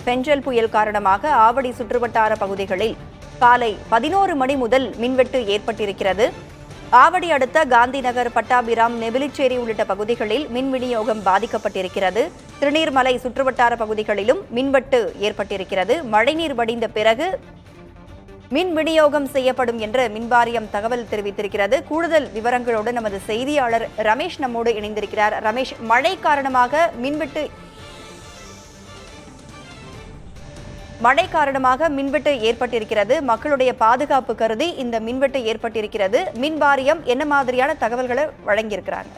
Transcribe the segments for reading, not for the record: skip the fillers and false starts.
பெஞ்சல் புயல் காரணமாக ஆவடி சுற்றுவட்டார பகுதிகளில் காலை 11 மணி முதல் மின்வெட்டு ஏற்பட்டிருக்கிறது. ஆவடி அடுத்த காந்தி நகர், பட்டாபிராம், நெபிலிச்சேரி உள்ளிட்ட பகுதிகளில் மின் விநியோகம் பாதிக்கப்பட்டிருக்கிறது. திருநீர்மலை சுற்றுவட்டார பகுதிகளிலும் மின்வெட்டு ஏற்பட்டிருக்கிறது. மழைநீர் வடிந்த பிறகு மின் விநியோகம் செய்யப்படும் என்று மின்வாரியம் தகவல் தெரிவித்திருக்கிறது. கூடுதல் விவரங்களோடு நமது செய்தியாளர் ரமேஷ் நம்மோடு இணைந்திருக்கிறார். ரமேஷ், மழை காரணமாக மின்வெட்டு ஏற்பட்டிருக்கிறது. மக்களுடைய பாதுகாப்பு கருதி இந்த மின்வெட்டு ஏற்பட்டிருக்கிறது. மின் வாரியம் என்ன மாதிரியான தகவல்களை வழங்கியிருக்கிறாங்க?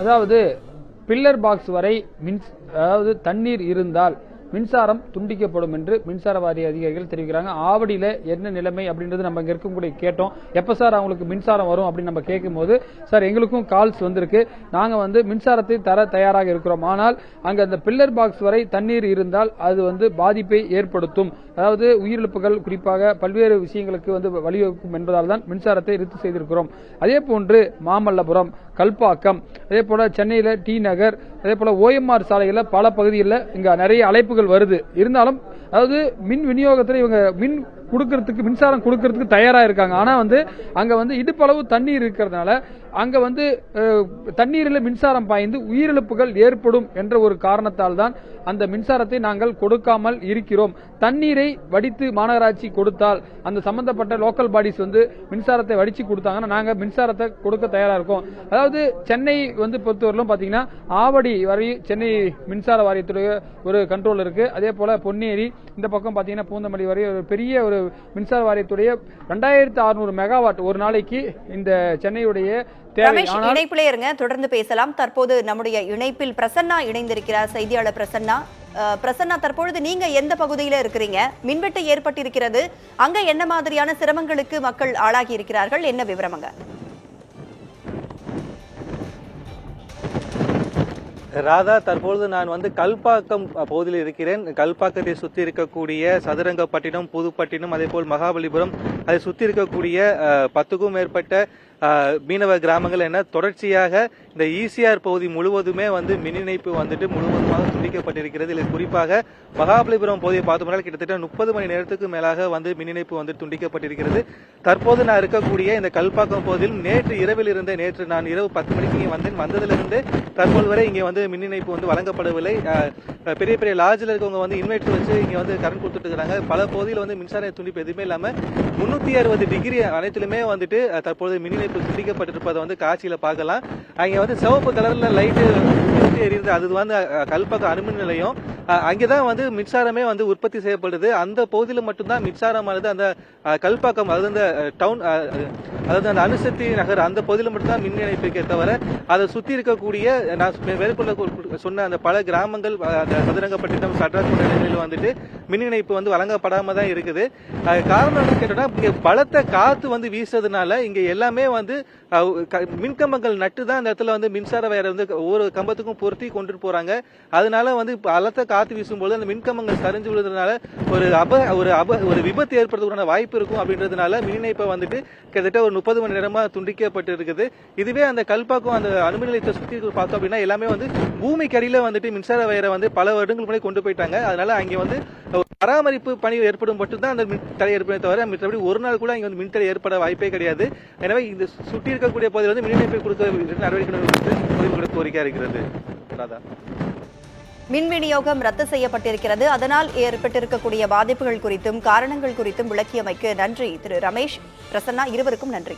அதாவது பில்லர் பாக்ஸ் வரை தண்ணீர் இருந்தால் மின்சாரம் துண்டிக்கப்படும் என்று மின்சார வாரிய அதிகாரிகள் தெரிவிக்கிறாங்க. ஆவடியில என்ன நிலைமை அப்படின்றது நம்ம இங்க இருக்கக்கூடிய கேட்டோம். எப்ப சார் அவங்களுக்கு மின்சாரம் வரும் அப்படின்னு நம்ம கேட்கும் போது, சார் எங்களுக்கும் கால்ஸ் வந்திருக்கு, நாங்க மின்சாரத்தை தர தயாராக இருக்கிறோம், ஆனால் அங்க அந்த பில்லர் பாக்ஸ் வரை தண்ணீர் இருந்தால் அது பாதிப்பை ஏற்படுத்தும், அதாவது உயிரிழப்புகள் குறிப்பாக பல்வேறு விஷயங்களுக்கு வழிவகுக்கும் என்பதால் தான் மின்சாரத்தை ரத்து செய்திருக்கிறோம். அதே போன்று மாமல்லபுரம், கல்பாக்கம், அதே போல சென்னையில டி நகர், அதே போல OMR சாலையில பல பகுதிகளில் இங்க நிறைய அழைப்புகள் வருது. இருந்தாலும் அதாவது மின் விநியோகத்தில் இவங்க மின்சாரம் கொடுக்கறதுக்கு தயாரா இருக்காங்க. ஆனா அங்க இடுப்பளவு தண்ணீர் இருக்கிறதுனால அங்க தண்ணீரில் மின்சாரம் பாய்ந்து உயிரிழப்புகள் ஏற்படும் என்ற ஒரு காரணத்தால் தான் அந்த மின்சாரத்தை நாங்கள் கொடுக்காமல் இருக்கிறோம். தண்ணீரை வடித்து மாநகராட்சி கொடுத்தால் அந்த சம்பந்தப்பட்ட லோக்கல் பாடிஸ் மின்சாரத்தை வடிச்சு கொடுத்தாங்கன்னா நாங்க மின்சாரத்தை கொடுக்க தயாரா இருக்கோம். அதாவது சென்னை பொறுத்தவரையிலும் பாத்தீங்கன்னா ஆவடி வரை சென்னை மின்சார வாரியத்துடைய ஒரு கண்ட்ரோல் இருக்கு. அதே போல பொன்னேரி, இந்த பக்கம் பாத்தீங்கன்னா பூந்தமல்லி வரை ஒரு பெரிய ஒரு மின்சார வாரியத்துடைய 2600 மெகாவாட் ஒரு நாளைக்கு இந்த சென்னையுடைய ரமேஷ், இணைப்பிலே இருங்க, தொடர்ந்து பேசலாம். தற்போது நம்முடைய இணைப்பில் பிரசன்னா இணைந்திருக்கிறார், செய்தியாளர் பிரசன்னா. பிரசன்னா, தற்பொழுது நீங்க எந்த பகுதியில இருக்கிறீங்க? மின்வெட்டு ஏற்பட்டிருக்கிறது, அங்க என்ன மாதிரியான சிரமங்களுக்கு மக்கள் ஆளாகி இருக்கிறார்கள், என்ன விவரமங்க? ராதா, தற்பொழுது நான் கல்பாக்கம் பகுதியில் இருக்கிறேன். கல்பாக்கத்தை சுற்றி இருக்கக்கூடிய சதுரங்கப்பட்டினம், புதுப்பட்டினம், அதே போல் மகாபலிபுரம், அதை சுற்றி இருக்கக்கூடிய 10க்கும் மேற்பட்ட மீனவ கிராமங்கள் என தொடர்ச்சியாக இந்த ECR பகுதி முழுவதுமே மின் இணைப்பு முழுவதுமாக துண்டிக்கப்பட்டிருக்கிறது. இதில் குறிப்பாக மகாபலிபுரம் பகுதியை பார்த்தோம்னால் கிட்டத்தட்ட 30 மணி நேரத்துக்கு மேலாக மின் இணைப்பு துண்டிக்கப்பட்டிருக்கிறது. தற்போது நான் இருக்கக்கூடிய இந்த கல்பாக்கம் பகுதியில் நேற்று நான் இரவு 10 மணிக்கு இங்கே வந்ததிலிருந்து தற்போது வரை இங்கே மின் இணைப்பு வழங்கப்படவில்லை. பெரிய பெரிய லாட்ஜில் இருக்கவங்க இன்வெர்டர் வச்சு இங்க கரண்ட் கொடுத்துட்டு இருக்காங்க. பல பகுதியில் மின்சார துண்டிப்பு எதுவுமே இல்லாம 360 டிகிரி அனைத்திலுமே தற்போது மின் இணைப்பு துண்டிக்கப்பட்டிருப்பதை காட்சியில பார்க்கலாம். அங்க சிவப்பு கலர்ல லைட்டு எரியுது, அது கல்பாக்கம் அணுமின் நிலையம். அங்கேதான் மின்சாரமே உற்பத்தி செய்யப்படுது. அந்த பகுதியில் மட்டும்தான் மின்சாரமானது அந்த கல்பாக்கம், அதாவது அந்த டவுன், அதாவது அந்த அணுசக்தி நகர், அந்த பகுதியில் மட்டும்தான் மின் இணைப்பு தவிர அதை சுத்தி இருக்கக்கூடிய நான் மேற்கொள்ள சொன்ன அந்த பல கிராமங்கள், சதுரங்கப்பட்டினம், சட்ராக்குண்ட நிலையில் மின் இணைப்பு வழங்கப்படாம தான் இருக்குது. காரணம் கேட்டோம்னா இங்க பலத்த காத்து வீசுறதுனால இங்க எல்லாமே மின்கம்பங்கள் நட்டு தான் அந்த இடத்துல மின்சார வயரை ஒவ்வொரு கம்பத்துக்கும் பொருத்தி கொண்டுட்டு போறாங்க. அதனால பலத்த காத்து வீசும்போது அந்த மின்கம்பங்கள் சரிஞ்சு விழுறதுனால ஒரு விபத்து ஏற்படுறதுக்கான வாய்ப்பு இருக்கும். அப்படின்றதுனால மின் இணைப்பை கிட்டத்தட்ட ஒரு 30 மணி நேரமா துண்டிக்கப்பட்டு இருக்குது. இதுவே அந்த கல்பாக்கம் அந்த அணுமின் நிலையத்தை சுற்றி பார்த்தோம் அப்படின்னா எல்லாமே பூமிக்கு அடியில மின்சார வயரை பல வருடங்கள் முன்னாடி கொண்டு போயிட்டாங்க. அதனால அங்கே பராமரிப்பு பணி ஏற்படும் மட்டும்தான் அந்த மின் தடை ஏற்படுமே தவிர மற்றபடி ஒரு நாள் கூட இங்க மின் தடை ஏற்பட வாய்ப்பே கிடையாது. எனவே இந்த சுற்றி இருக்கக்கூடிய பகுதியில் மின் இணைப்பை கொடுக்க நடவடிக்கை கோரிக்கை இருக்கிறது. மின் விநியோகம் ரத்து செய்யப்பட்டிருக்கிறது, அதனால் ஏற்பட்டிருக்கக்கூடிய பாதிப்புகள் குறித்தும் காரணங்கள் குறித்தும் விளக்கியமைக்கு நன்றி திரு ரமேஷ், பிரசன்னா, இருவருக்கும் நன்றி.